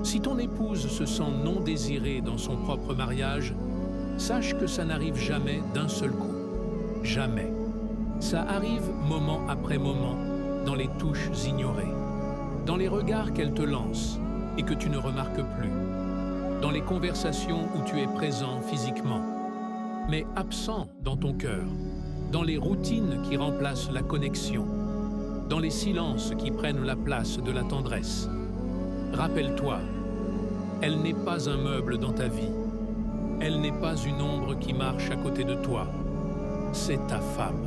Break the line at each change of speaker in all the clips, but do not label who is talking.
Si ton épouse se sent non désirée dans son propre mariage, sache que ça n'arrive jamais d'un seul coup. Jamais. Ça arrive moment après moment, dans les touches ignorées, dans les regards qu'elle te lance et que tu ne remarques plus, dans les conversations où tu es présent physiquement, mais absent dans ton cœur, dans les routines qui remplacent la connexion, dans les silences qui prennent la place de la tendresse. Rappelle-toi, elle n'est pas un meuble dans ta vie. Elle n'est pas une ombre qui marche à côté de toi. C'est ta femme.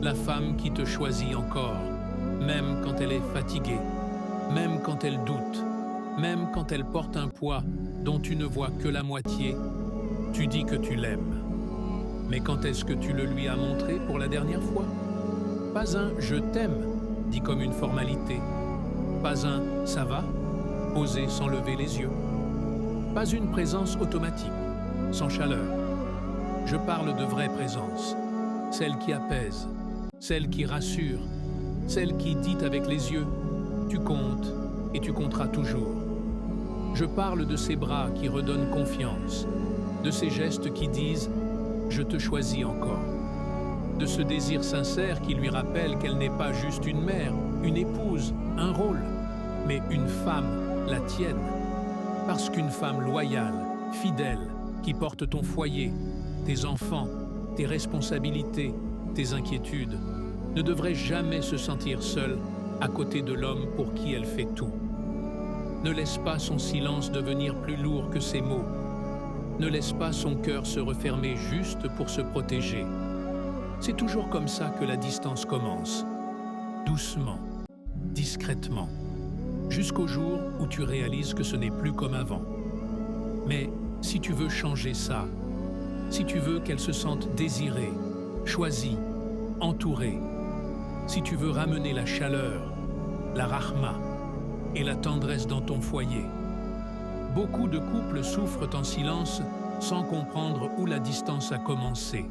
La femme qui te choisit encore, même quand elle est fatiguée, même quand elle doute, même quand elle porte un poids dont tu ne vois que la moitié. Tu dis que tu l'aimes. Mais quand est-ce que tu le lui as montré pour la dernière fois? Pas un « je t'aime » dit comme une formalité. Pas un « ça va » posé sans lever les yeux. Pas une présence automatique, sans chaleur. Je parle de vraie présence, celle qui apaise, celle qui rassure, celle qui dit avec les yeux « tu comptes et tu compteras toujours ». Je parle de ces bras qui redonnent confiance, de ces gestes qui disent « je te choisis encore », de ce désir sincère qui lui rappelle qu'elle n'est pas juste une mère, une épouse, un rôle, mais une femme, la tienne. Parce qu'une femme loyale, fidèle, qui porte ton foyer, tes enfants, tes responsabilités, tes inquiétudes, ne devrait jamais se sentir seule à côté de l'homme pour qui elle fait tout. Ne laisse pas son silence devenir plus lourd que ses mots. Ne laisse pas son cœur se refermer juste pour se protéger. C'est toujours comme ça que la distance commence. Doucement, discrètement, jusqu'au jour où tu réalises que ce n'est plus comme avant. Mais si tu veux changer ça, si tu veux qu'elle se sente désirée, choisie, entourée, si tu veux ramener la chaleur, la rahma et la tendresse dans ton foyer, beaucoup de couples souffrent en silence sans comprendre où la distance a commencé.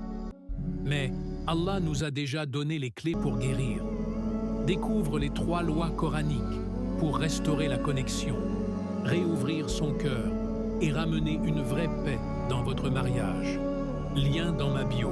Mais Allah nous a déjà donné les clés pour guérir. Découvre les 3 lois coraniques pour restaurer la connexion, réouvrir son cœur et ramener une vraie paix dans votre mariage. Lien dans ma bio.